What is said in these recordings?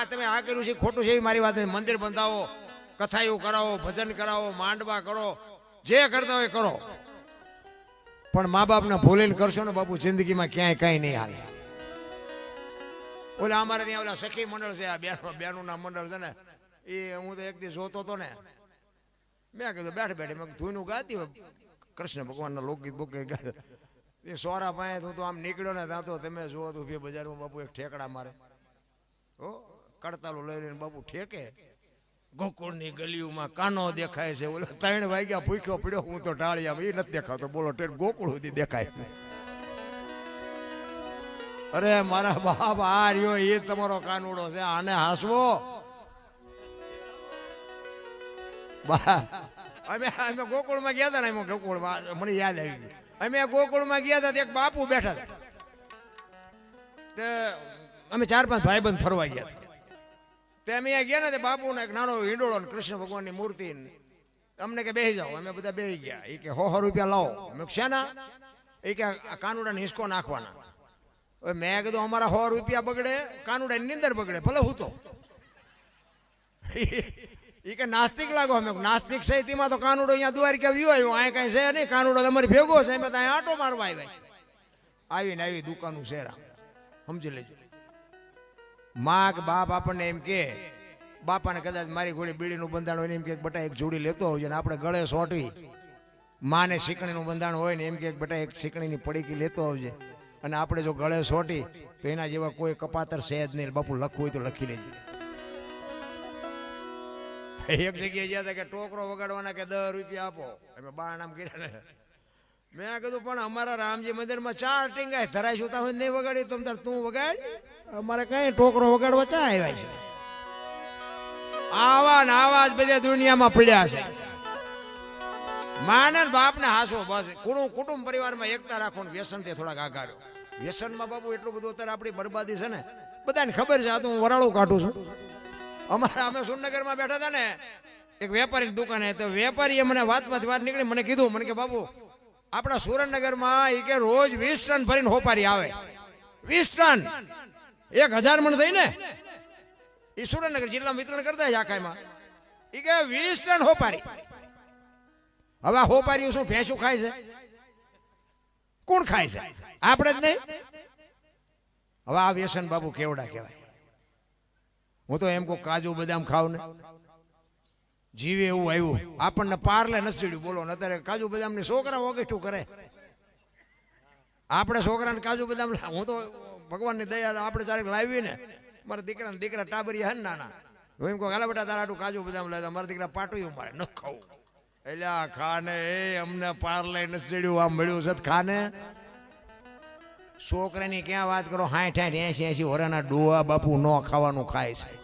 તમે આ કર્યું છે ખોટું છે એવી મારી વાત નથી. મંદિર બંધાવો, કથાયું કરાવો, ભજન કરાવો, માંડવા કરો, જે કરતા હોય કરો, પણ મા બાપને ભૂલીને કરશો ને બાપુ જિંદગીમાં ક્યાંય કઈ નહીં હાલે. ઓલા અમારે ત્યાં ઓલા સખી મંડળ છે, આ બેનું ના મંડળ છે ને, એ હું તો એક દિવસ જોતો હતો ને, મેં કીધું બેઠ બેઠે મેં ધૂનું ગાતી હોય કૃષ્ણ ભગવાનના લોકગીત બોકગીત ગાતા. એ સોરા પાસે તું તો આમ નીકળ્યો ને ત્યાં તો તમે જુઓ તો બે બજારમાં બાપુ એક ઠેકડા મારે, હો કડતાલું લઈ લઈને બાપુ ઠેકે. ગોકુળની ગલીઓમાં કાનો દેખાય છે, ઓલો 3 વાગ્યા ભૂખ્યો પડ્યો, હું તો ઢાળિયા એ નથી દેખાતો, બોલો ગોકુળ સુધી દેખાય. અરે મારા બાપ આ રહ્યો એ તમારો કાનુડો છે, આને હાસવો. અમે ગોકુળમાં ગયા હતા ને, એમાં ગોકુળમાં મને યાદ આવી ગયું, અમે ગોકુળમાં ગયા હતા, એક બાપુ બેઠા હતા, તે અમે 4-5 ભાઈબંધ ફરવા ગયા હતા. તે અમે અહીંયા ગયા ને, તે બાપુ ને એક નાનો હિંડોળો ને કૃષ્ણ ભગવાનની મૂર્તિ, અમને કે બેસી જાઓ. અમે બધા બેસી ગયા. એ કે 100 રૂપિયા લાવો. મેં શેના? એ કે કાનુડાને હિસકો નાખવાના. હવે મેં કીધું અમારા 100 રૂપિયા બગડે, કાનુડા ની અંદર બગડે, ભલે હું તો. એ કે નાસ્તિક લાગો. અમે નાસ્તિક છે તેમાં તો કાનુડો અહીંયા દ્વારકા વ્યુ આવ્યો, અહીં કઈ છે નહીં, કાનુડો તમારી ભેગો છે, એમ ત્યાં આટો મારવા આવ્યા. આવીને આવી દુકાનું શેરા સમજી લેજો. માં કે બાપ આપણને એમ કે, બાપાને કદાચ મારી ગોળી બીડીનું બંધાણ હોય ને એમ કે બટા એક જોડી લેતો આવજો, ને આપણે ગળે સોંટવી. માને શીકણીનું બંધાણ હોય ને એમ કે બટા એક શીકણીની પડીકી લેતો આવજે, અને આપણે જો ગળે સોટી તો એના જેવા કોઈ કપાતર સહેજ નહીં. બાપુ લખવું હોય તો લખી લેજો. એક જગ્યાએ ગયા હતા કે ટોકરો વગાડવાના કે 10 રૂપિયા આપો. અમે બારણામ કર્યા ને, મેં કીધું પણ અમારા રામજી મંદિરમાં 4 ટીંગાય ધરાય સુતા હોય નહીં વગાડી, તમ તાર તું વગાડ, અમારે કઈ ટોકરો વગાડવા ચા આવ્યા છે. આવા ને આવા જ બધા દુનિયામાં પડ્યા છે. માને બાપ ને હાસો બસ. કુટુંબ પરિવારમાં એકતા રાખો ને વ્યસન થી થોડાક આગાડ્યો. વ્યસનમાં બાપુ એટલું બધું અત્યારે આપણી બરબાદી છે ને, બધાને ખબર છે. આ તો હું વરાળું કાઢું છું. અમે સુરનગરમાં બેઠા હતા ને, એક વેપારી દુકાને, તો વેપારીએ મને વાતમાંથી વાત નીકળી, મને કીધું, મને કે બાપુ આપણા સુરેન્દ્રનગરમાં એ કે રોજ 20 ટન ભરીને હોપારી આવે. 20 ટન 1000 મણ થઈ ને, એ સુરેન્દ્રનગર જિલ્લામાં વિતરણ કરતા આખામાં. એ કે 20 ટન હોપારી. હવે આ હોપારીઓ શું ભેંસું ખાય છે? કોણ ખાય છે? આપણે જ નહીં. હવે આ વ્યસન બાપુ કેવડા કહેવાય. હું તો એમ કહું કાજુ બદામ ખાવ ને, જીવે એવું આવ્યું. આપણને પાર્લે નથી ચડ્યું, બોલો ને. અત્યારે કાજુ બદામ ની છોકરા ઓગસ્ટું કરે, આપણે છોકરાને કાજુ બદામ. હું તો ભગવાનની દયા આપણે ચારેક લાવી ને, મારા દીકરા ટાબરિયા હે ને નાના, હું એમ કહું હાલા બેટા તારા આટલું કાજુ બદામ લાવ્યા. મારા દીકરા પાટું મારે ન ખાવું. એટલે આ ખાને એ અમને પાર્લે નથી ચડ્યું, આમ મળ્યું છે ખાને. છોકરાની ક્યાં વાત કરો, 60 80 વર્ષના ડોહા બાપુ ન ખાવાનું ખાય છે.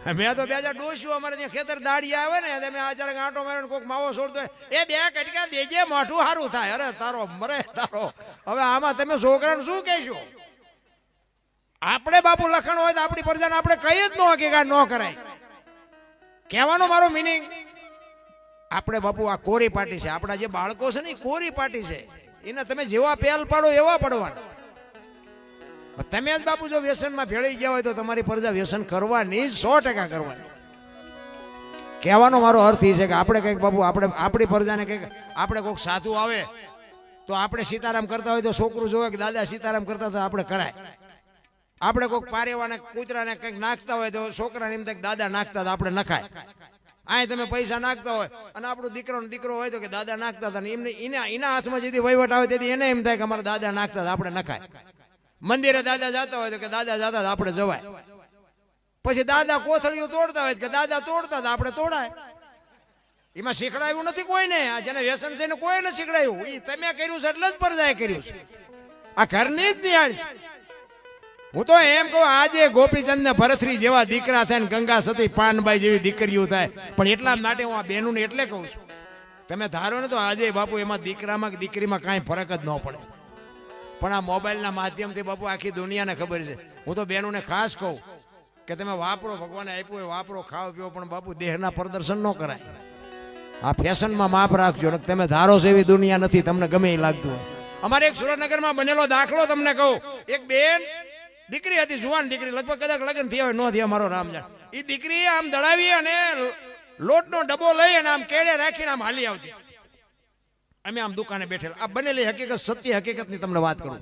મેં તો 2000 ડોસ્યું અમારે ત્યાં ખેતર દાડી આવે ને, તમે આચાર આંટો માર્યો કોઈક માવો છોડતો એ 2 કટકા દેજે, મોઢું સારું થાય. અરે તારો મરે તારો. હવે આમાં તમે છોકરાને શું કહેશો? આપણે બાપુ લખણ હોય તો આપણી પ્રજાને આપણે કઈ જ ન હકીકત ન કરાય. કહેવાનો મારો મિનિંગ, આપણે બાપુ આ કોરી પાટી છે. આપણા જે બાળકો છે ને એ કોરી પાટી છે, એને તમે જેવા પેલ પાડો એવા પડવાના. તમે જ બાપુ જો વ્યસનમાં ભેળી ગયા હોય તો તમારી પ્રજા વ્યસન કરવાની 100% કરવાની. કહેવાનો મારો અર્થ એ છે કે આપણે કંઈક બાપુ આપણી પ્રજાને કંઈક, આપણે કોઈક સાધુ આવે તો આપણે સીતારામ કરતા હોય તો છોકરું જોવે કે દાદા સીતારામ કરતા તો આપણે કરાય. આપણે કોઈક પારેવાને કૂતરાને કંઈક નાખતા હોય તો છોકરાને એમ થાય દાદા નાખતા હતા આપણે નખાય. અહીં તમે પૈસા નાખતા હોય અને આપણો દીકરો હોય તો કે દાદા નાખતા હતા, એમને એના હાથમાં જેથી વહીવટ આવે તેથી એને એમ થાય કે અમારા દાદા નાખતા હતા આપણે નખાય. મંદિરે દાદા જતા હોય તો કે દાદા જતા હતા આપણે જવાય. પછી દાદા કોથળીઓ તોડતા હોય કે દાદા તોડતા હતા આપણે તોડાય. એમાં શીખડાયું નથી કોઈને. આ જેને વ્યસન છે ને કોઈ નથી શીખડાયું. એ તમે કર્યું છે એટલે જ પરજાએ કર્યું છે. આ ઘરની જ નિહાળ છે. હું તો એમ કહું આજે ગોપીચંદ ને ભરતરી જેવા દીકરા થાય ને ગંગા સતી પાનબાઈ જેવી દીકરીઓ થાય, પણ એટલા માટે હું આ બહેનોને એટલે કહું છું, તમે ધારો ને તો આજે બાપુ એમાં દીકરામાં કે દીકરીમાં કાંઈ ફરક જ ન પડે. પણ આ મોબાઈલના માધ્યમથી બાપુ આખી દુનિયાને ખબર છે. હું તો બહેનોને ખાસ કહું કે તમે વાપરો, ભગવાને આપ્યું હોય વાપરો, ખાઓ પીવો, પણ બાપુ દેહના પ્રદર્શન ન કરાય. આ ફેશનમાં માફ રાખજો. તમે ધારો છો એવી દુનિયા નથી, તમને ગમે એ લાગતું હોય. અમારે એક સુરેન્દ્રનગરમાં બનેલો દાખલો તમને કહું. એક બેન દીકરી હતી, જુવાન દીકરી, લગભગ કદાચ લગ્ન થયા હોય, ન થયા મારો રામ જાણ. એ દીકરી આમ દળાવી અને લોટનો ડબ્બો લઈ અને આમ કેળે રાખીને આમ હાલી આવતી. અમે આમ દુકાને બેઠેલા. આ બનેલી હકીકત, સત્ય હકીકતની તમને વાત કરું.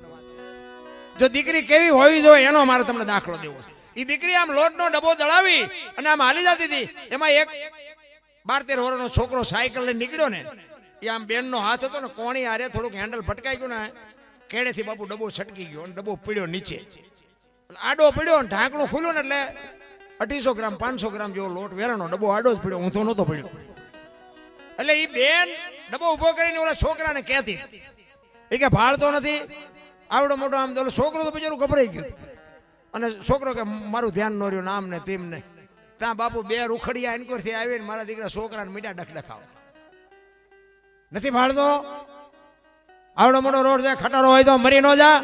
જો દીકરી કેવી હોવી જોઈએ એનો મારે તમને દાખલો દેવો. એ દીકરી આમ લોટનો ડબ્બો દળાવી અને આમ હાલી જતી હતી. એમાં એક 12-13 વર્ષનો છોકરો સાયકલ લઈને નીકળ્યો ને, એ આમ બેનનો હાથ હતો ને, કોણી આરે થોડુંક હેન્ડલ ફટકાઈ ગયું ને, કેળેથી બાપુ ડબ્બો છટકી ગયો અને ડબ્બો પીડ્યો નીચે. આડો પડ્યો ને ઢાંકણું ખુલ્યું ને એટલે 250 ગ્રામ 500 ગ્રામ જેવો લોટ વેરાનો ડબ્બો આડો જ પડ્યો, ઊંધો નહોતો પડ્યો. એટલે એ બેન ડબ્બો ઉભો કરીને ઓલા છોકરાને કહેતી, એ કે ભાળતો નથી, આવડો મોટો આમ. છોકરો તો બિચારું ગભરાઈ ગયું. અને છોકરો કે મારું ધ્યાન ન રહ્યું, નામ ને તેમ ને. ત્યાં બાપુ 2 રૂખડિયા એનકોરથી આવીને મારા દીકરા છોકરાને મીઠા ડખડખાવ. નથી ભાળતો, આવડો મોટો રોડ છે, ખટારો હોય તો મરી ન જા,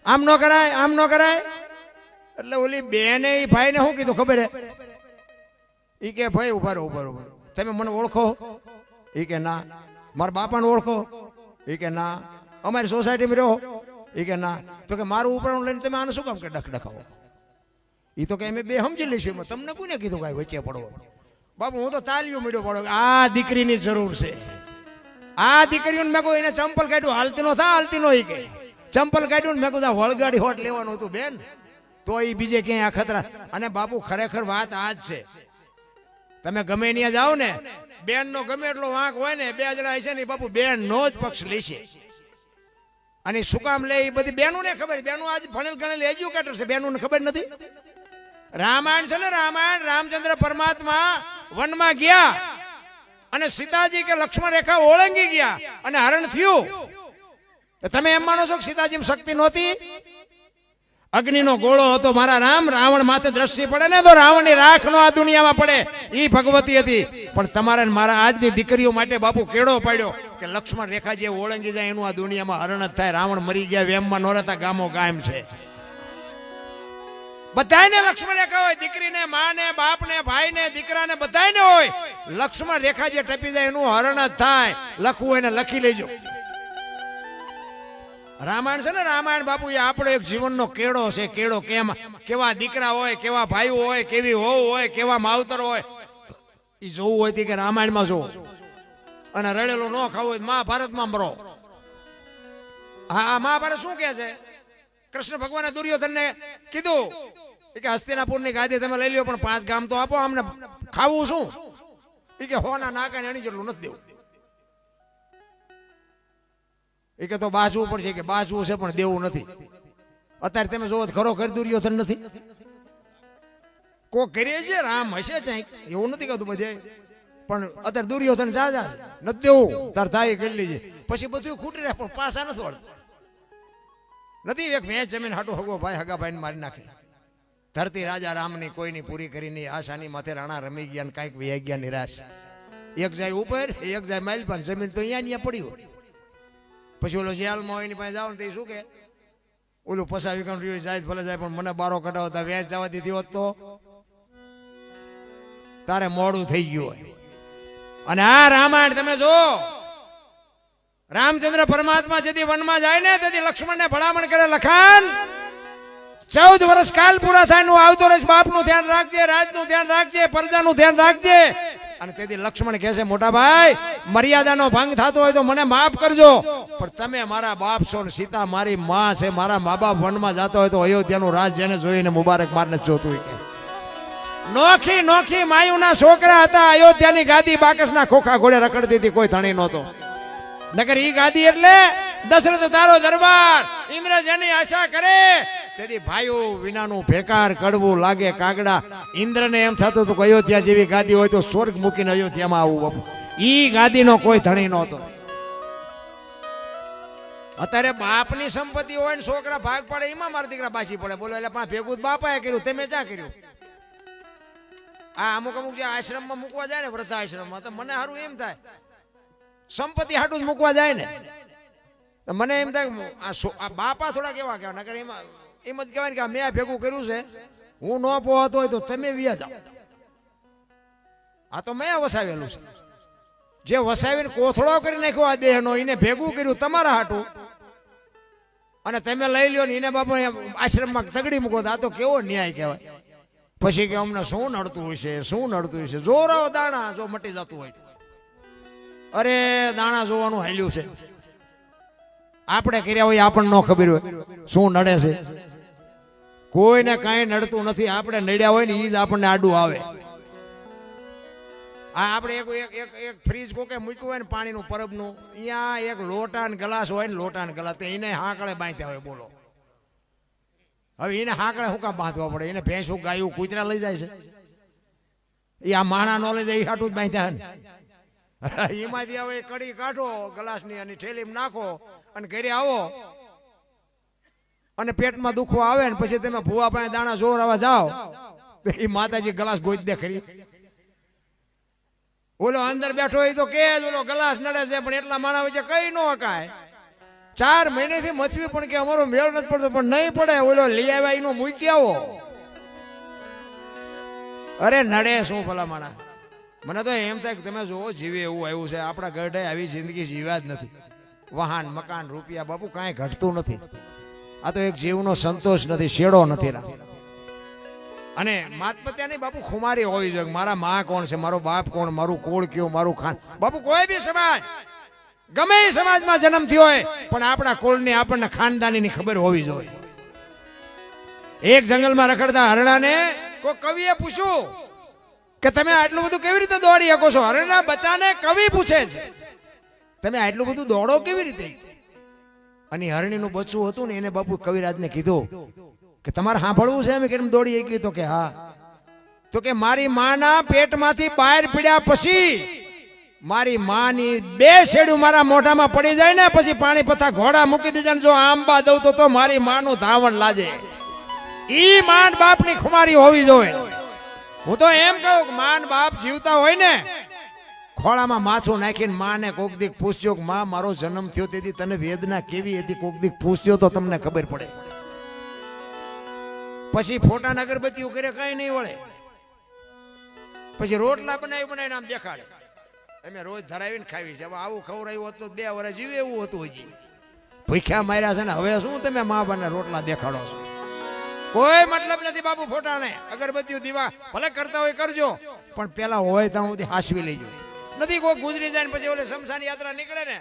આમ ન કરાય, આમ ન કરાય. એટલે ઓલી બેને એ ભાઈને શું કીધું ખબર હે? એ કે ભાઈ ઉભા રહો, તમે મને ઓળખો? એ કે ના. મારા બાપાને ઓળખો? એ કે ના. અમારી સોસાયટીમાં રહો? એ કે ના. તો કે મારું ઉપરાણું લઈને તમે આને શું કામ કે ડખડખાવો? એ તો કે અમે બે સમજી લઈશું, તમને કોને કીધું કાંઈ વચ્ચે પડવો? બાપુ હું તો તાલીઓ મીડ્યો પડો. આ દીકરીની જરૂર છે. આ દીકરીઓને મેં કોઈ એને ચંપલ કાઢ્યું, હાલતી નો થા, હાલતી નો. એ કે ચંપલ કાઢ્યું ને મેં કીધું વળગાડી હોટ લેવાનું હતું બેન, તો એ બીજે ક્યાંય આ ખતરા. અને બાપુ ખરેખર વાત આ જ છે. તમે ગમે ત્યાં જાઓ ને, બેન નો ગમે એટલો વાંક હોય ને, 2 જણા હશે ને બાપુ બેન નો જ પક્ષ લેશે. અને શું કામ લે એ બધી બેનું ને ખબર. બેનું આજ ભણેલ ગણેલ એજ્યુકેટર છે, બેનું ને ખબર નથી. રામાયણ છે ને, રામાયણ, રામચંદ્ર પરમાત્મા વનમાં ગયા અને સીતાજી કે લક્ષ્મણ રેખા ઓળંગી ગયા અને હરણ થયું. તમે એમ માનો છો કે સીતાજી શક્તિ નહોતી? અગ્નિનો ગોળો હતો મારા રામ, રાવણ માથે દ્રષ્ટિ પડે ને તો રાવણની રાખ નો આ દુનિયામાં પડે, એ ભગવતી હતી. પણ તમારે મારા આજની દીકરીઓ માટે બાપુ કેળો પાડ્યો કે લક્ષ્મણ રેખા જે ઓળંગી જાય એનું આ દુનિયામાં હરણ જ થાય. રાવણ મરી ગયા, વેમમાં નો રહેતા, ગામો ગામ છે. બધાને લક્ષ્મણ રેખા હોય, દીકરીને, માને, બાપને, ભાઈને, દીકરાને બધાને હોય. લક્ષ્મણ રેખા જે ટપી જાય એનું હરણ જ થાય. લખવું એને લખી લેજો. રામાયણ છે ને, રામાયણ બાપુ એ આપણો એક જીવનનો કેળો છે. કેળો કેવા દીકરા હોય, કેવા ભાઈઓ હોય, કેવી વહુ હોય, કેવા માવતર હોય, એ જોવું હોય કે રામાયણમાં જોવું. અને રડેલો ન ખાવું હોય મહાભારતમાં મરો. હા, મહાભારત શું કે છે? કૃષ્ણ ભગવાને દુર્યોધનને કીધું કે હસ્તિનાપુરની ગાદી તમે લઈ લ્યો, પણ 5 ગામ તો આપો, અમને ખાવું શું? એ કે હોના નાકાને એની જેટલું નથી દેવું. એ કે તો બાજવું પડશે. કે બાજવું છે પણ દેવું નથી. અત્યારે તમે જોવો ખરો ઘર દુર્યોધન નથી. કોક કરીએ છે, રામ હશે ચાઈ, એવું નથી કહેતું બધે, પણ અત્યારે દુર્યોધન જાજા નથી દેવું. તાર થાય કરી લેજે, પછી બધું ખૂટી રહે, પણ પાસા નથી વળતા. નથી એક મેચ જમીન હાટું હગો ભાઈ હગા ભાઈને મારી નાખે. ધરતી રાજા રામની કોઈની પૂરી કરીને આશાની માથે રાણા રમી ગયા ને કાંઈક વહી ગયા નિરાશ. એક જાય ઉપર, એક જાય માઇલ પાન, જમીન તો અહીંયા પડી હોય. પછી ઓલો જેલમાં હોય એની પાસે જાવ ને તે શું કે ઓલું પસાવી કામ રહ્યું જાય ભલે જાય, પણ મને બારો કઢાવતા વ્યાજ જવા દીધી હોત તો તારે મોડું થઈ ગયું હોય. અને આ રામાયણ તમે જો, રામચંદ્ર પરમાત્મા જેથી વનમાં જાય ને તેથી લક્ષ્મણને ભલામણ કરે, લખાણ 14 વર્ષ કાલ પૂરા થાય નું આવતો રહીશ, બાપનું ધ્યાન રાખજે, રાજનું ધ્યાન રાખજે, પ્રજાનું ધ્યાન રાખજે. અને તેથી લક્ષ્મણ કહે છે, મોટા ભાઈ મર્યાદાનો ભંગ થતો હોય તો મને માફ કરજો, પણ તમે મારા બાપ છો ને સીતા મારી માં છે, મારા મા બાપ વનમાં જતો હોય તો અયોધ્યાનું રાજ જેને જોઈને મુબારક મારને જોતું હોય. નોખી નોખી માયુના છોકરા હતા, અયોધ્યાની ગાદી બાકસના ખોખા ઘોડે રખડતી હતી, કોઈ ધણી નહોતો. નકર ઈ ગાદી એટલે દશરથ તારો દરબાર, ઇન્દ્ર જેની આશા કરે તેથી ભાઈઓ વિનાનું ભેકાર કડવું લાગે કાગડા. ઇન્દ્રને એમ થતું હતું કે અયોધ્યા જેવી ગાદી હોય તો સ્વર્ગ મૂકીને અયોધ્યામાં આવવું. બાપુ ઈ ગાદીનો કોઈ ધણી નહોતો. અત્યારે બાપની સંપત્તિ હોય ને છોકરા ભાગ પડે, એમાં મારા દીકરા બાજી પડે. બોલો એટલે પણ ભેગું બાપાએ કર્યું, તમે ક્યાં કર્યું? આ અમુક અમુક જે આશ્રમમાં મૂકવા જાય ને, વૃદ્ધા આશ્રમમાં, તો મને સારું એમ થાય સંપત્તિ હાટું જ મૂકવા જાય ને, મને એમ થાય આ બાપા થોડા કેવા કહેવાય. નકર એમાં એમ જ કહેવાય કે મેં ભેગું કર્યું છે, હું ન પહોંચતો હોય તો તમે વ્યા જાઓ. આ તો મેં વસાવેલું છે. જે વસાવીને કોથળો કરી નાખ્યો આ દેહનો, એને ભેગું કર્યું તમારા હાટું. અને તમે લઈ લ્યો ને એને બાપુ આશ્રમમાં તગડી મૂકો તો આ તો કેવો ન્યાય કહેવાય. પછી કે અમને શું નડતું હશે, શું નડતું હશે. જોરાવ દાણા જો મટી જતું હોય, અરે દાણા જોવાનું હાલ્યું છે. આપણે કર્યા હોય આપણને ન ખબર હોય શું નડે છે. કોઈને કાંઈ નડતું નથી. આપણે નડ્યા હોય ને એ જ આપણને આડું આવે. આ આપણે એક ફ્રીજ કોકે મૂક્યું હોય ને પાણીનું પરબનું, અહીંયા એક લોટા ને ગ્લાસ હોય ને લોટા ને ગ્લાસ એને હાંકળે બાંધ્યા હોય. બોલો હવે એને હાંકળે શું કામ બાંધવા પડે? એને ભેંસું ગાયું કૂતરા લઈ જાય છે. એ આ માણા નો લઈ જાય એ હાટું જ બાંધ્યા ને. એમાંથી હવે કડી કાઢો ગ્લાસની અને થેલીમાં નાખો અને ઘરે આવો અને પેટમાં દુખવો આવે ને પછી તમે ભૂવા પાસે દાણા જોરાવા જાઓ તો એ માતાજી ગ્લાસ ગોઈ દે ખરી. ઓલો અંદર બેઠો હોય તો કે ઓલો ગ્લાસ નડે છે, પણ એટલા માણા વચ્ચે કઈ ન હકાય. 4 મહિનેથી મચવી પણ કે અમારો મેળ નથી પડતો, પણ નહીં પડે. ઓલો લઈ આવ્યા એનો મૂકી આવો. અરે નડે શું ભલા માણા. મને તો એમ થાય કે તમે જુઓ જીવે એવું આવ્યું છે. આપણા ગઢે આવી જિંદગી જીવ્યા જ નથી. વાહન મકાન રૂપિયા બાપુ કાંઈ ઘટતું નથી. આ તો એક જીવનો સંતોષ નથી, શેડો નથી. અને માતપત્યાની બાપુ ખુમારી હોવી જોઈએ. મારા માં કોણ છે, મારો બાપ કોણ, મારું કોળ કયો, મારું ખાન. બાપુ કોઈ બી સમાજ ગમે એ સમાજમાં જન્મ થયો હોય પણ આપણા કોળની આપણને ખાનદાનીની ખબર હોવી જોઈએ. એક જંગલમાં રખડતા હરણાને કોઈ કવિએ પૂછ્યું કે તમે આટલું બધું કેવી રીતે દોડી શકો છો? હરણના બચ્ચાને કવિ પૂછે છે તમે આટલું બધું દોડો કેવી રીતે? અને હરણીનું બચ્ચું હતું ને એને બાપુ કવિરાજને કીધું કે તમારે સાંભળવું છે અમે કેમ દોડી ગઈ? તો કે હા. તો કે મારી માના પેટમાંથી બહાર પડ્યા પછી મારી માની 2 શેડું મારા મોઢામાં પડી જાય ને પછી પાણી પથા ઘોડા મૂકી દીધા ને જો આંબા દઉં તો મારી માનું ધાવણ લાજે. ઈ માન બાપની ખુમારી હોવી જોઈએ. હું તો એમ કહું કે માન બાપ જીવતા હોય ને ખોળામાં માછું નાખીને માને કોક દીક પૂછજો કે માં મારો જન્મ થયો તેથી તને વેદના કેવી હતી, કોક દીક પૂછજો તો તમને ખબર પડે. પછી ફોટા અગરબત્તીઓ કરે કઈ નહીં વળે. પછી રોટલા બનાવીને આમ દેખાડે અમે રોજ ધરાવીને ખાવી છે. હવે આવું ખવડાવ્યું હતું 2 વર્ષ જીવે એવું હતું. હજી ભૂખ્યા માર્યા છે ને હવે શું તમે મા બાને રોટલા દેખાડો છો? કોઈ મતલબ નથી બાપુ. ફોટાને અગરબત્તીઓ દીવા ભલે કરતા હોય કરજો, પણ પેલા હોય ત્યાં સુધી હાસવી લેજો. નથી કોઈ ગુજરી જાય ને પછી ઓલે શમશાન યાત્રા નીકળે ને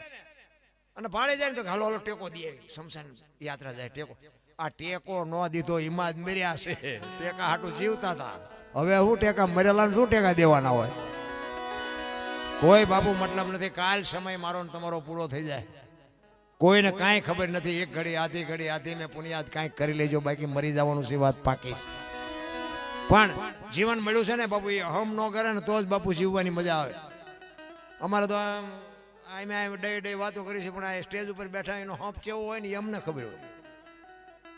અને ભાડે જાય ને તો હાલો હાલો ટેકો દે. શમશાન યાત્રા જાય ટેકો. આ ટેકો ન દીધો એમાં જ મર્યા છે. ટેકા હાટું જીવતા હતા. હવે હું ટેકા મરેલા શું ટેકા દેવાના હોય? કોઈ બાપુ મતલબ નથી. કાલ સમય મારો ને તમારો પૂરો થઈ જાય. કોઈને કાંઈ ખબર નથી. એક ઘડી આધી મેં પુણ્યાદ કાંઈક કરી લેજો, બાકી મરી જવાનું છે વાત પાકી. પણ જીવન મળ્યું છે ને બાપુ એ હમ ન કરે ને તો જ બાપુ જીવવાની મજા આવે. અમારે તો ડે વાતો કરી છે, પણ આ સ્ટેજ ઉપર બેઠા એનો હંપ કેવો હોય ને એ અમને ખબર હોય.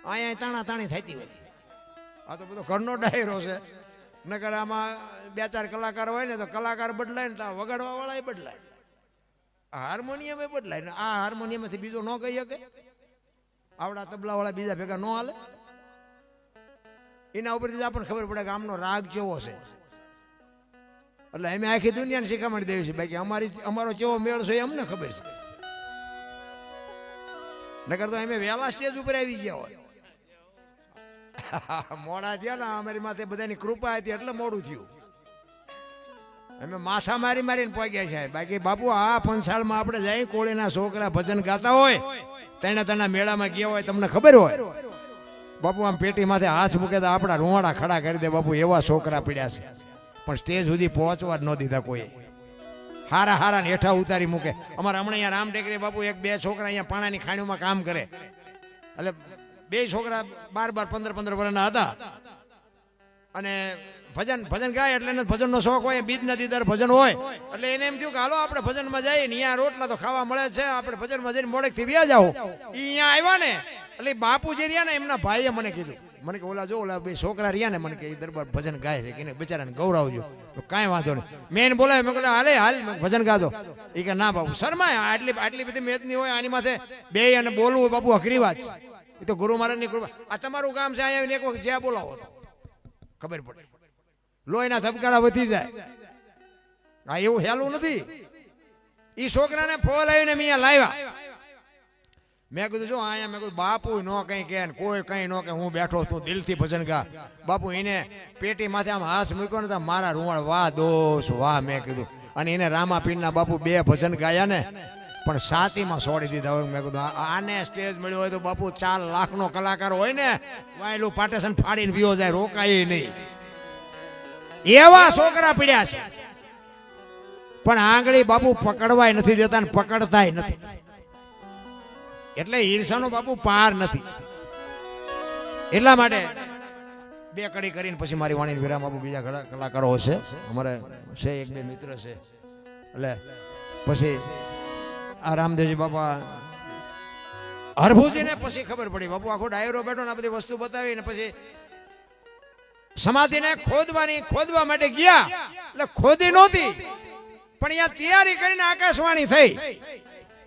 અહીંયા તાણા તાણી થતી હોય. આ તો બધો ઘરનો ડાયરો છે. નકર આમાં 2-4 કલાકાર હોય ને તો કલાકાર બદલાય ને તો વગાડવા વાળા બદલાય, હાર્મોનિયમ એ બદલાય ને આ હાર્મોનિયમથી બીજો ન કહી શકે. આવડા તબલા વાળા બીજા ભેગા ન હાલે. એના ઉપરથી આપણને ખબર પડે કે આમનો રાગ કેવો છે. એટલે અમે આખી દુનિયાને શીખામણ દેવી છે. બાકી અમારો કેવો મેળ છે એ અમને ખબર છે. નકર તો અમે વહેલા સ્ટેજ ઉપર આવી ગયા હોય. મોડા થયા ને અમારી માથે બધાની કૃપા હતી એટલે મોડું થયું. અમે માથા મારીને પહોંચ્યા છે. બાકી બાપુ આ પંચાળમાં આપણે જાય કોળીના છોકરા ભજન ગાતા હોય તેના મેળામાં ગયા હોય તમને ખબર હોય બાપુ આમ પેટી માથે હાથ મૂકે તો આપણા રૂવાડા ખડા કરી દે. બાપુ એવા છોકરા પીડ્યા છે, પણ સ્ટેજ સુધી પહોંચવા જ ન દીધા કોઈ. હારા ને હેઠા ઉતારી મૂકે. અમારા હમણાં અહીંયા રામ ટેકરી બાપુ 1-2 છોકરા અહીંયા પાણાની ખાણીઓમાં કામ કરે. એટલે 2 છોકરા 12-15 વર્ષના હતા અને ભજન ગાય એટલે એને ભજનનો શોખ હોય. બીજના દીદાર ભજન હોય એટલે એને એમ થયું કે હાલો આપણે ભજનમાં જઈએ ને અહીંયા રોટલા તો ખાવા મળે છે, આપણે ભજનમાં જઈને મોડેકથી વ્યા જાઓ. અહીંયા આવ્યા ને એટલે બાપુ જે રહ્યા ને એમના ભાઈએ મને કીધું, મને કે ઓલા 2 છોકરા રહ્યા ને મને કે દરબાર ભજન ગાય છે કે બિચારાને ગૌરવજો. તો કાંઈ વાંધો નહીં. મેં બોલાય મેં કહ્યું હાલ ભજન ગાતો. એ કે ના બાપુ શરમાય, આટલી બધી મેદની હોય આની માથે બે અને બોલવું બાપુ અઘરી વાત છે. એ તો ગુરુ મહારાજની કૃપા. આ તમારું કામ છે, અહીંયા એક વખત જ્યાં બોલાવો ખબર પડે. લોહીના ધબકારા વધી જાય. હા એવું હેલું નથી. એ છોકરાને ફોલ આવીને અહીંયા લાવ્યા. મેં કીધું જો અહીંયા મેં કીધું બાપુ નો કઈ કે કોઈ કઈ નો કે હું બેઠો છું દિલથી ભજન ગા. બાપુ એને પેટી માથે આમ હાથ મૂક્યો ને તો મારા રૂવાળ વાહ દોષ વાહ મેં કીધું. અને એને રામાપીરના બાપુ 2 ભજન ગાયા ને પણ સાતીમાં છોડી દીધા હોય. મેં કીધું આને સ્ટેજ મળ્યો હોય તો બાપુ 4 લાખનો કલાકાર હોય ને વાયલું પાટેશન ફાડીને વિયો જાય, રોકાય નહીં. એવા છોકરા પીડ્યા છે પણ આંગળી બાપુ પકડવાય નથી દેતા ને પકડતાય નથી. એટલે ઈર્ષાનો બાપુ પાર નથી. એટલા માટે 2 કડી કરીને પછી મારી વાણીને વિરામ આપું. બીજા ઘણા કલાકારો હશે અમારે છે, 1-2 મિત્ર છે. એટલે પછી આ રામદેવજી બાપા હરભુજીને પછી ખબર પડી બાપુ આખો ડાયરો બેઠો ને આ બધી વસ્તુ બતાવી ને પછી સમાધિને ખોદવા માટે ગયા. એટલે ખોદી નહોતી પણ અહીંયા તૈયારી કરીને આકાશવાણી થઈ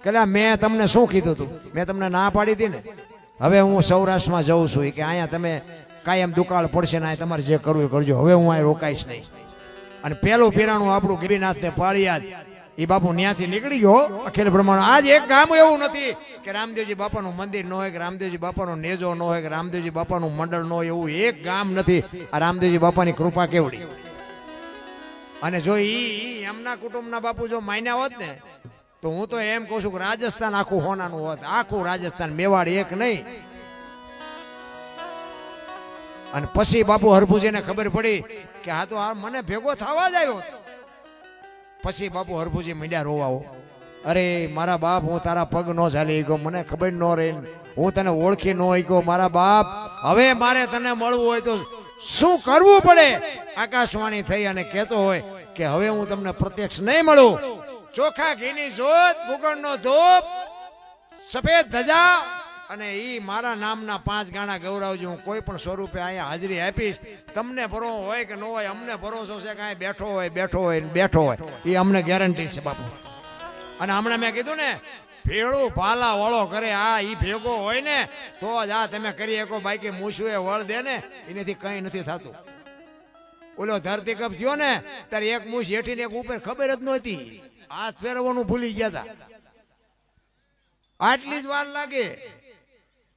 કે મેં તમને શું કીધું હતું, મેં તમને ના પાડી હતી ને. હવે હું સૌરાષ્ટ્રમાં જઉં છું કે અહીંયા તમે કાયમ દુકાળ પડશે ને તમારે જે કરવું એ કરજો, હવે હું અહીં રોકાઈશ નહીં. અને પેલું પીરાણું આપણું ગિરિનાથ ને પાળિયાદ એ બાપુ ત્યાંથી નીકળી ગયો અખિલ બ્રહ્માંડ. આજ એક ગામ એવું નથી કે રામદેવજી બાપાનું મંદિર ન હોય, કે રામદેવજી બાપાનો નેજો ન હોય, કે રામદેવજી બાપાનું મંડળ ન હોય, એવું એક ગામ નથી. આ રામદેવજી બાપાની કૃપા કેવડી. અને જો ઈ એમના કુટુંબના બાપુ જો માન્યા હોત ને તો હું તો એમ કહું છું કે રાજસ્થાન આખું હોનાનું હોત. આખું રાજસ્થાન, મેવાડ એક નહીં. અને પછી બાપુ હરભુજીને ખબર પડી કે હા તો આ મને ભેગો થવા જ આવ્યો. પછી બાપુ હરભુજી મીંડ્યા રોવાઓ. અરે મારા બાપ, હું તારા પગ નો ઝાલી ગયો, મને ખબર ન રહી, હું તને ઓળખી ન ગયો. મારા બાપ, હવે મારે તને મળવું હોય તો શું કરવું પડે? આકાશવાણી થઈ અને કહેતો હોય કે હવે હું તમને પ્રત્યક્ષ નહીં મળું. ચોખા ઘીની જોત, ગુગળનો ધૂપ, સફેદ ધજા અને ઈ મારા નામના 5 ગાણા ગૌરવજી હું કોઈ પણ સ્વરૂપે અહીંયા હાજરી આપીશ. તમને ભરો હોય કે ન હોય, અમને ભરોસો છે કે અહીંયા બેઠો હોય એ અમને ગેરંટી છે બાપુ. અને હમણાં મેં કીધું ને ભેળું ભાલા વળો કરે, આ ઈ ભેગો હોય ને તો જ આ તમે કરી શકો. બાકી મૂછું એ વળ દે ને એનાથી કઈ નથી થતું. ઓલો ધરતી કપ થયો ને ત્યારે એક મૂછ હેઠી ને એક ઉપર ખબર જ નહોતી, હાથ ફેરવવાનું ભૂલી ગયા હતા. આટલી જ વાર લાગે.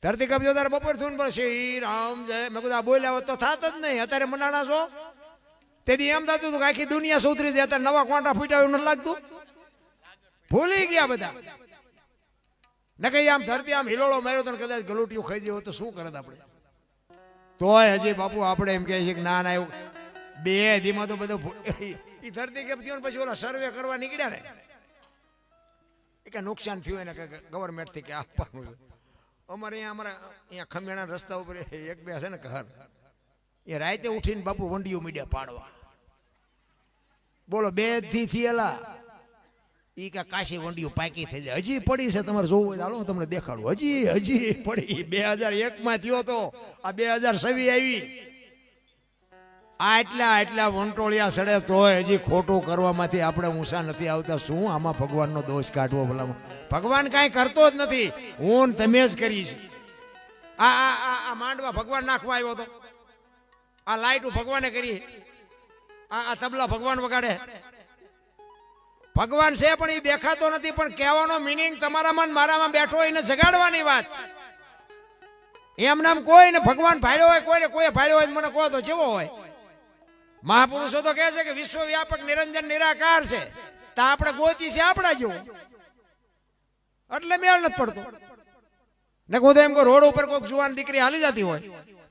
ધરતી કપ જો તારે બપોર થયું ને શ્રી રામ જય, મેં કીધું આ બોલ્યા હોત તો થાત જ નહીં. અત્યારે મનાણા છો તેથી એમ થતું હતું કે આખી દુનિયા સુધરી જાય. અત્યારે નવા કોંટા ફૂટ્યા એવું નથી લાગતું. ભૂલી ગયા બધા. ને કઈ આમ ધરતી આમ હિલોળો માર્યો તો કદાચ ગલુટિયું ખાઈ ગયો તો શું કરત આપણે? તોય હજી બાપુ આપણે એમ કહે છે કે ના ના એવું 2 દીમાં તો બધું એ ધરતી કેમ થયું ને પછી ઓલા સર્વે કરવા નીકળ્યા ને એ કે નુકસાન થયું એને કે ગવર્મેન્ટ થી કે આપવાનું છે. અમારે અહીંયા ખમેણા રસ્તા ઉપર 1-2 છે ને ઘર, એ રાતે ઉઠીને બાપુ વંડીઓ મીડિયા પાડવા. બોલો 2 દી થયેલા ઈ કે કાશી વંડીઓ પાકી થઈ જાય. હજી પડી છે, તમારે જોવું હોય હાલો તમને દેખાડું. હજી પડી. 2001 માં થયો તો આ 2026 આવી. આટલા વંટોળિયા સડે તોય હજી ખોટું કરવામાંથી આપણે ઊંચા નથી આવતા. શું આમાં ભગવાનનો દોષ કાઢવો? ભલામાં ભગવાન કાંઈ કરતો જ નથી, હું ને તમે જ કરી છે. આ માંડવા ભગવાન નાખવા આવ્યો હતો, આ લાઈટો ભગવાને કરી, આ તબલા ભગવાન વગાડે. ભગવાન છે પણ એ દેખાતો નથી. પણ કહેવાનો મિનિંગ તમારામાં મારામાં બેઠો એને જગાડવાની વાત. એમ નામ કોઈને ભગવાન ભાડ્યો હોય, કોઈ ભાડ્યો હોય મને કહો તો જેવો હોય. મહાપુરુષો તો કહે છે કે વિશ્વવ્યાપક નિરંજન નિરાકાર છે, તો આપણે ગોતી છે આપણા જેવું, એટલે મેળ નથી પડતો. ને હું તો એમ કહું, રોડ ઉપર કોઈક જુવાન દીકરી હાલી જતી હોય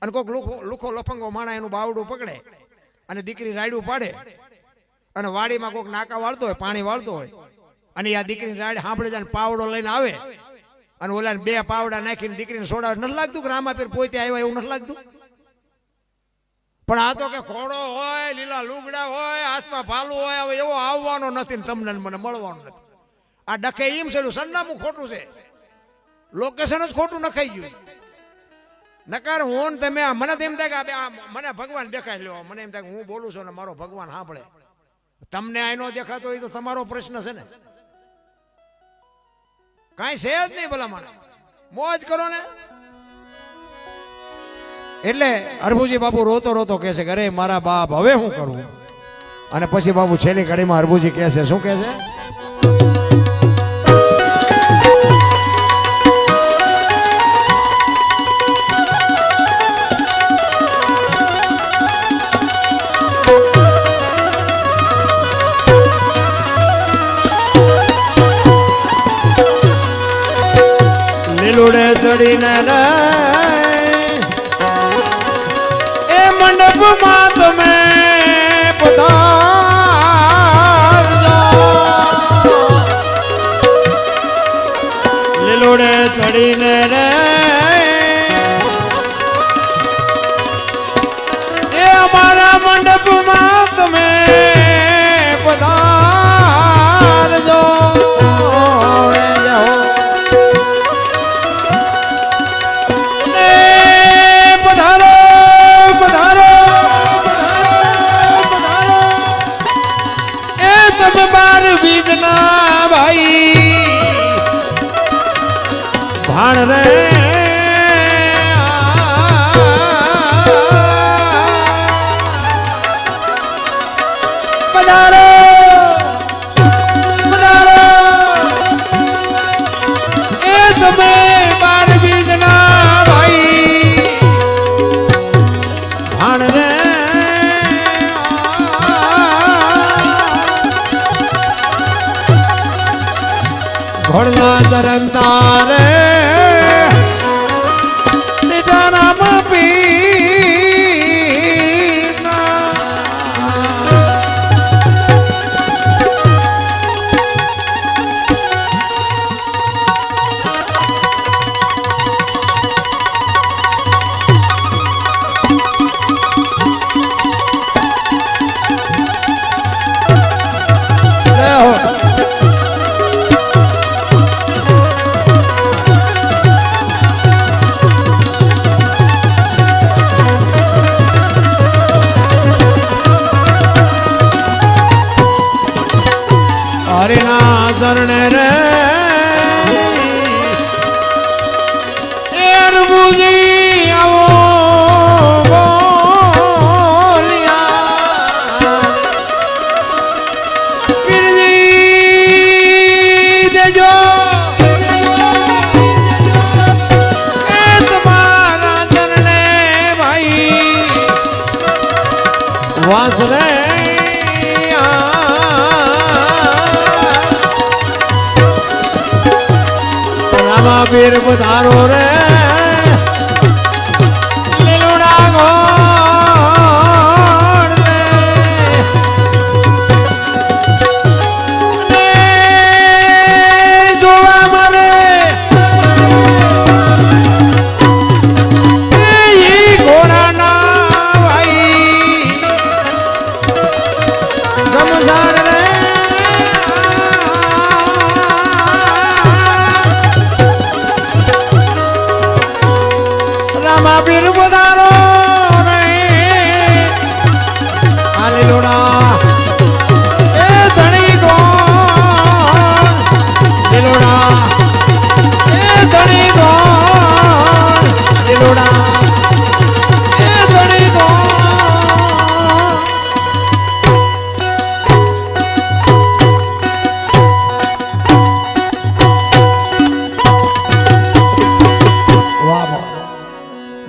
અને કોઈક લુખો લફંગો માણા એનું બાવડું પકડે અને દીકરી રાયડું પાડે અને વાડીમાં કોઈક નાકા વાળતો હોય, પાણી વાળતો હોય અને આ દીકરી રાડ સાંભળે જાય પાવડો લઈને આવે અને ઓલા 2 પાવડા નાખીને દીકરીને સોડાવે. નથી લાગતું કે રામાપીર પોતે આવ્યા એવું નથી લાગતું? પણ આ તો કે ઘોડો હોય, લીલા લુગડા હોય, હાથમાં ભાલું હોય, હવે એવો આવવાનો નથી ને તમને મને મળવાનો નથી. આ ડખે એમ છે, સરનામું ખોટું છે, લોકેશન જ ખોટું નખાઈ ગયું. નકાર હું તમે મને તો એમ થાય કે મને ભગવાન દેખાય લ્યો, મને એમ થાય કે હું બોલું છું ને મારો ભગવાન સાંભળે. તમને આ નો દેખાતો હોય તો તમારો પ્રશ્ન છે ને, કાંઈ છે જ નહીં. ભલા મને મોજ કરો ને. એટલે હરભુજી બાપુ રોતો કહે છે કે અરે મારા બાપ હવે હું કરું? અને પછી બાપુ છેલ્લી ઘડીમાં હરભુજી કહે છે, શું કહે છે? લીલુડે ચડીને એ મંડપમાં તમે પધારજો લીલુડે ચડીને એ અમારા મંડપમાં તમે પધારજો ભાણ રે પધારો પધારો એ તમે 12 બીજના ભાઈ ભાણ રે ઘોડના ચરણતા રે હરિના ચરણે રે અરબુજી આવો બોલિયા પીરજી દેજો એ તમારા ચરણે ભાઈ વાસ રે વીર પધારો રે લીલુડા ગોળ ને જોવા મરે ઘોડાના ભાઈ ગમઝાડ રે વીર પધારો આ લીલોડા એ ધણી ગોળ લીલોડા એ ધણી ગોળ લીલોડા એ ધણી ગોળ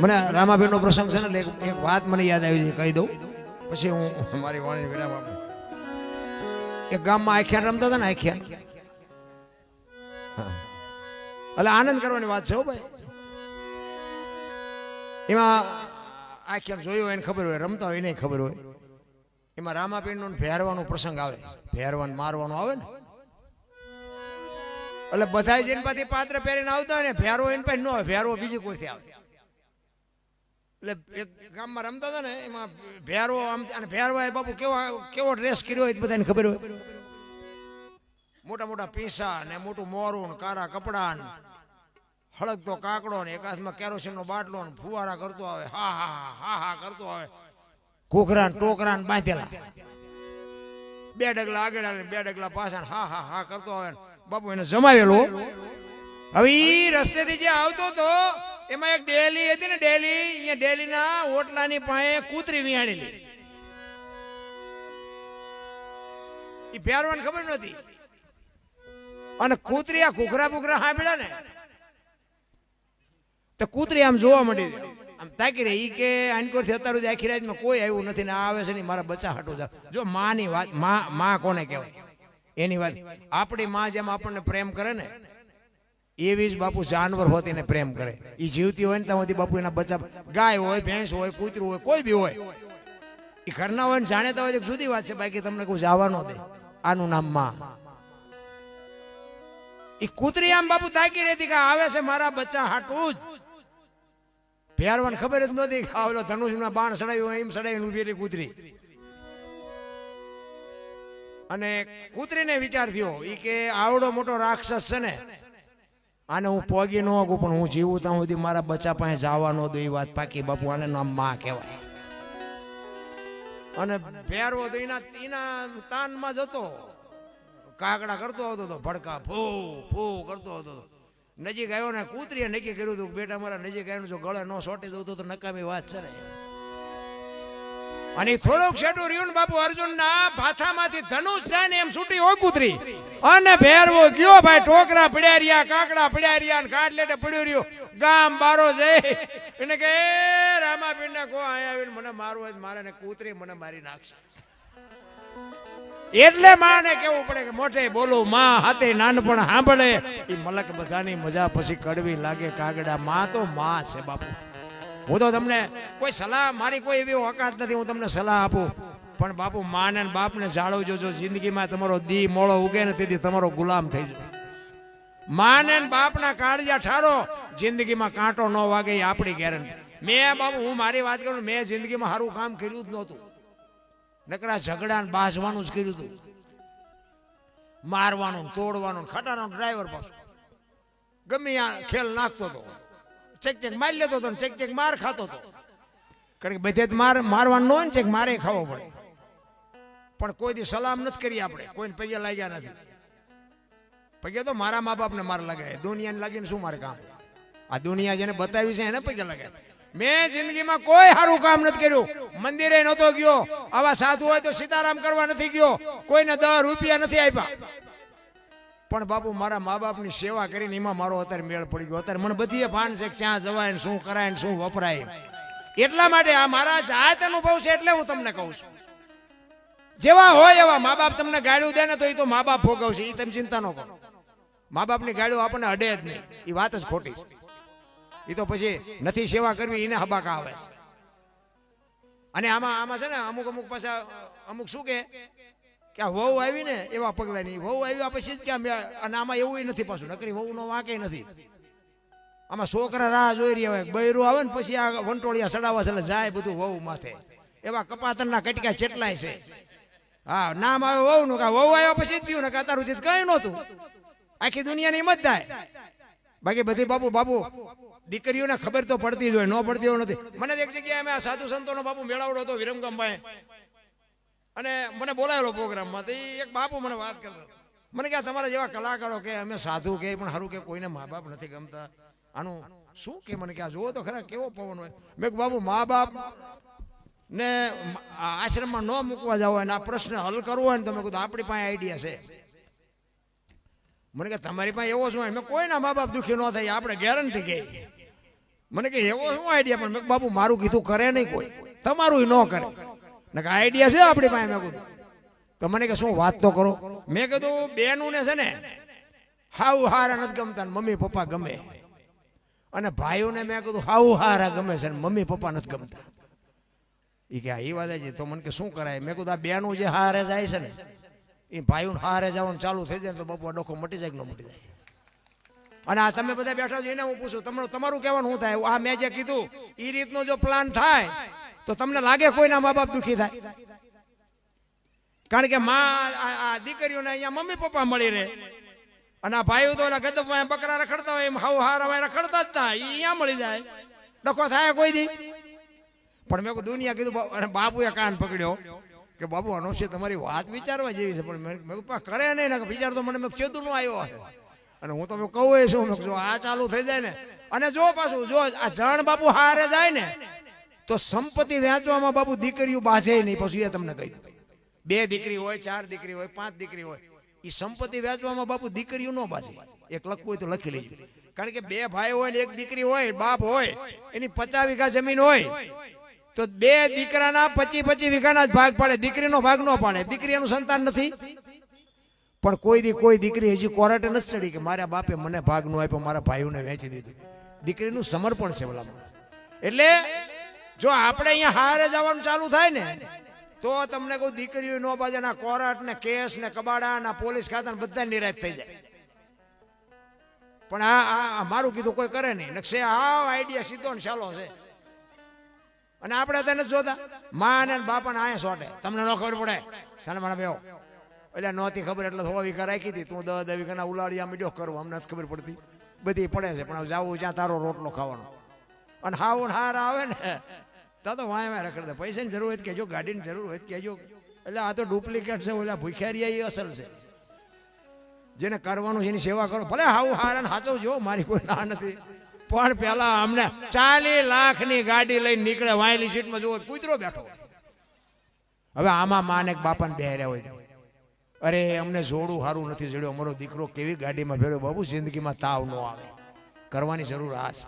મને રામાબેન નો પ્રસંગ છે ને એક વાત મને યાદ આવી કહી દઉં પછી હું મારી વાણી વિરામ આપું. એક ગામમાં આખ્યાન રમતા હતા ને આખ્યાન એટલે આનંદ કરવાની વાત છે હો ભાઈ. એમાં આખ્યાન જોયું હોય એને ખબર હોય, રમતા હોય એને ખબર હોય. એમાં રામાબેન નો ભેરવાનો પ્રસંગ આવે, ભેરવાન મારવાનો આવે ને એટલે બધા જેન પાછી પાત્ર પહેરીને આવતા હોય ને ભેરવો એને પાસે ન આવે, ભેરવો બીજી કોઈથી આવે. એટલે એક ગામમાં રમતા હતા ને એમાં ભેરવો આમ અને ભેરવાએ બાપુ કેવો ડ્રેસ કર્યો હોય બધાને ખબર હોય. મોટા મોટા પીસા ને મોટું મોરું ને કારા કપડા ને હળગતો કાકડો ને એક હાથમાં કેરોસીન નો બાટલો ને ફુવારા કરતો આવે, હા હા હા હા કરતો આવે, ઘૂઘરા ને ટોકરા ને બાંધેલા, 2 ડગલા આગળ આવે 2 ડગલા પાછા, હા હા હા કરતો આવે. બાપુ એને જમાવેલો. હવે ઈ રસ્તેથી જે આવતો તો એમાં એક ડેલી હતી ને, ડેલી અહીંયા ડેલીના ઓટલાની પાસે કૂતરી વિહાણેલી. ઈ ભેરવાને ખબર નહોતી અને કૂતરી આ ઘૂઘરા બુઘરા સાંભળ્યા ને તો કૂતરી આમ જોવા માંડી, આમ તાકી રહી કે આનકોરથી અત્યાર સુધી આખી રાતમાં કોઈ આવ્યું નથી ને આ આવે છે ને મારા બચ્ચા હાટું જાવ. જો માની વાત, માં કોને કહેવાય એની વાત. આપણી માં જેમ આપણને પ્રેમ કરે ને એવી જ બાપુ જાનવર હોત એને પ્રેમ કરે. એ જીવતી હોય ને ત્યાં સુધી બાપુ એના બચ્ચા, ગાય હોય, ભેંસ હોય, કૂતરું હોય, કોઈ બી હોય, એ ઘરના હોય ને જાણેતા હોય તો જુદી વાત છે. બાકી તમને કોઈ જવા ન દે. આનું નામ માં. એ કૂતરી આમ બાપુ તાકી રહેતી કે આવે છે મારા બચ્ચા હાટું જ. ભેરવાને ખબર જ નહોતી કે આવલો ધનુષના બાણ સડાવ્યું એમ સડાવીને ઉભી રહી કૂતરી. અને કૂતરીને વિચાર થયો ઈ કે આવડો મોટો રાક્ષસ છે ને, આને હું પોગી ન આગું, પણ હું જીવું ત્યાં સુધી મારા બચ્ચા પાસે જવા ન દો. એ વાત પાકી બાપુ. આને નામ માં કહેવાય. અને ભેરવો તો એના તાનમાં જતો કાકડા કરતો હતો તો ભડકા ફૂ ફૂ કરતો હતો. નજીક આવ્યો ને કૂતરીએ નક્કી કર્યું હતું બેટા મારા નજીક આવ્યું જો ગળે ન સોટી દઉં તો નકામી વાત છે. અને થોડુંક છેટું રહ્યું ને બાપુ અર્જુન ના ભાથામાંથી ધનુષ જાય ને એમ છૂટી હોય કૂતરી. અને ભેરવો ગયો ભાઈ. ટોકરા પડ્યા રહ્યા, કાકડા પડ્યા રહ્યા, કાટલેટે પડ્યું રહ્યું. ગામ બારો જઈ એને કે રામાપીર ને કો અહીંયા આવીને મને મારવું હોય મારે ને કૂતરી મને મારી નાખશે. એટલે માને કેવું પડે કે મોઢે બોલું માં હાથે નાનપણ સાંભળે. એ મલક બધાની મજા પછી કડવી લાગે કાગડા. માં તો માં છે બાપુ. હું તો તમને કોઈ સલાહ, મારી કોઈ એવી ઓકાત નથી હું તમને સલાહ આપું, પણ બાપુ માને ને બાપને જાળવજો. જો જિંદગીમાં તમારો દી મોળો ઉગે ને તેથી તમારો ગુલામ થઈ જાય. માને ને બાપના કાળજા ઠારો, જિંદગીમાં કાંટો ન વાગે એ આપણી ગેરંટી. મેં બાપુ હું મારી વાત કરું, મેં જિંદગીમાં સારું કામ કર્યું જ નહોતું. નકરા ઝઘડા ને બાજવાનું જ કર્યું હતું. મારવાનું, તોડવાનું, ખટાનો ડ્રાઈવર પાછો ગમે ખેલ નાખતો હતો. ચેક ચેક મારી લેતો હતો, ચેક ચેક માર ખાતો હતો. કારણ કે બધે મારવાનું હોય ને ચેક મારે ખાવો પડે. પણ કોઈ દી સલામ નથી કરી આપણે, કોઈને પગે લાગ્યા નથી. પગે તો મારા મા બાપને માર લગાય. દુનિયાને લાગીને શું મારે કામ? આ દુનિયા જેને બતાવી છે એને પગે લગાય. મેં જિંદગીમાં કોઈ સારું કામ નથી કર્યું. મંદિરે નહોતો ગયો. આવા સાધુ હોય તો સીતારામ કરવા નથી ગયો. કોઈને 10 રૂપિયા નથી આપ્યા. પણ બાપુ મારા મા બાપની સેવા કરીને એમાં મારો અત્યારે મેળ પડી ગયો. અત્યારે મને બધી ભાન છે ક્યાં જવાય ને શું કરાય ને શું વપરાય. એટલા માટે આ મારા જાત અનુભવ છે એટલે હું તમને કહું છું. જેવા હોય એવા મા બાપ તમને ગાળ્યું દે ને તો એ તો મા બાપ ભોગવશે. એ તમે ચિંતા ન કરો. મા બાપની ગાળ્યું આપણને અડે જ નહીં. એ વાત જ ખોટી છે. એ તો પછી નથી સેવા કરવી એને હબાકા આવે. અને આમાં છે ને અમુક પાછા અમુક શું કે આ વહુ આવી ને એવા પગલા નહીં. વહુ આવ્યા પછી જ કે અને આમાં એવું નથી પાછું. નકરી વહુ નો વાંકે નથી. આમાં છોકરા રાહ જોઈ રહ્યા હોય. બૈરું આવે ને પછી આ વંટોળિયા સડાવવા એટલે જાય બધું વહુ માથે. એવા કપાતરના કટકા ચેટલાય છે. હા નામ આવે વહુ નું. વહુ આવ્યા પછી જ થયું ને અત્યાર સુધી કઈ નહોતું. આખી દુનિયાની હિંમત થાય. બાકી બધી બાપુ દીકરીઓને ખબર તો પડતી જ હોય, ન પડતી એવું નથી. મને એક જગ્યાએ અમે આ સાધુ સંતોનો બાપુ મેળાવડો હતો વિરમગામભાઈ, અને મને બોલાયેલો પ્રોગ્રામમાં. તો એક બાપુ મને વાત કરતો. મને કે તમારા જેવા કલાકારો કે અમે સાધુ કે પણ સારું કે કોઈને મા બાપ નથી ગમતા. આનું શું કે મને કે આ જોવો તો ખરા કેવો પવન હોય. મેં બાપુ મા બાપ ને આશ્રમમાં ન મૂકવા જાવ હોય ને આ પ્રશ્ન હલ કરવો હોય ને તમે કીધું આપણી પાસે આઈડિયા છે. મને કે તમારી પાસે એવો શું હોય? મેં કોઈના મા બાપ દુઃખી ન થાય આપણે ગેરંટી કે. મને કે એવો શું આઈડિયા? પણ મેં બાપુ મારું કીધું કરે નહીં કોઈ, તમારું ન કરે. આઈડિયા છે આપણી પાસે. મેં કીધું તો મને કે શું વાત તો કરો. મેં કીધું બેનું ને છે ને હાવ હારા નથી ગમતા, મમ્મી પપ્પા ગમે. અને ભાઈઓને મેં કીધું હાવ હારા ગમે છે, મમ્મી પપ્પા નથી ગમતા. એ કે એ વાત છે. તો મને કે શું કરાય? મેં કીધું આ બેનું જે હારે જાય છે ને એ ભાઈઓને હારે જવાનું ચાલુ થઈ જાય તો બાપુ ડોકો મટી જાય કે ન મટી જાય. અને આ તમે બધા બેઠા છો એને હું પૂછું તમારું કહેવાનું શું થાય? આ મેં જે કીધું એ રીતનો જો પ્લાન થાય તો તમને લાગે કોઈના મા બાપ દુઃખી થાય? કારણ કે આ દીકરીઓને અહીંયા મમ્મી પપ્પા મળી રહે અને આ ભાઈઓ તો ગદબ બકરા રખડતા હોય એમ હાવ હારા રખડતા જ તા અહીંયા મળી જાય. ડખો થાય કોઈ દી? પણ મેં દુનિયા કીધું. અને બાપુએ કાન પકડ્યો કે બાબુ અનુષ્ય તમારી વાત વિચારવા જેવી છે. પણ મેં કરે નહીં ને વિચાર તો મને ચેતું નો આવ્યો હશે. અને હું તો કહું એ શું જો આ ચાલુ થઈ જાય ને અને જો પાછું જો આ જણ બાપુ હારે જાય ને તો સંપત્તિ વેચવામાં બાપુ દીકરીઓ બાજે નહીં. પછી એ તમને કહી દઉં 2 દીકરી હોય, 4 દીકરી હોય, 5 દીકરી હોય, એ સંપત્તિ વેચવામાં બાપુ દીકરીઓ ન બાજે. એક લખવું હોય તો લખી લેજો. કારણ કે 2 ભાઈ હોય ને 1 દીકરી હોય, બાપ હોય, એની 50 વીઘા જમીન હોય તો 2 દીકરાના 25 વીઘાના જ ભાગ પાડે. દીકરીનો ભાગ ન પાડે. દીકરી એનું સંતાન નથી. પણ કોઈ દીકરી હજી કોર્ટે નથી ચડી કે મારા બાપે મને ભાગ નો આપ્યો, મારા ભાઈઓને વેચી દીધું. દીકરીનું સમર્પણ છે ભલામણ. એટલે જો આપણે અહીંયા હારે જવાનું ચાલુ થાય ને તો તમને કોઈ દીકરીઓ નો બાજે ના કોર્ટ ને કેસ ને કબાડા ના પોલીસ ખાતા બધા નિરાશ થઈ જાય. પણ આ મારું કીધું કોઈ કરે નહીં. નકશે આ આઈડિયા સીધો ને ચાલો છે. અને આપણે તેને જોતા માં ને બાપાને આયા સોટે, તમને ન ખબર પડે ચાલે મારા બેહો. એટલે નહોતી ખબર એટલે 100 વીઘા રાખી હતી, તું 10 વીઘાના ઉલાડિયા મીડ્યો કરવો, અમને નથી ખબર પડતી. બધી પડે છે પણ જાવું જ્યાં તારો રોટલો ખાવાનો. અને હાવ હાર આવે ને તો વાય રખડ દે. પૈસાની જરૂર હોય કહેજો, ગાડીની જરૂર હોય કહેજો. એટલે આ તો ડુપ્લિકેટ છે. ઓલા ભૂખ્યારિયા એ અસલ છે. જેને કરવાનું છે એની સેવા કરો. ભલે હાવ હાર ને સાચો જો, મારી કોઈ ના નથી. પણ પેલા અમને 40 લાખની ગાડી લઈને નીકળે, વાયલી સીટમાં જોવો કૂતરો બેઠો. હવે આમાં માને બાપાને બેહર્યા હોય, અરે અમને જોડું સારું નથી જડ્યું, અમારો દીકરો કેવી ગાડીમાં ભેળ્યો. બાબુ જિંદગીમાં તાવ ન આવે, કરવાની જરૂર આ છે.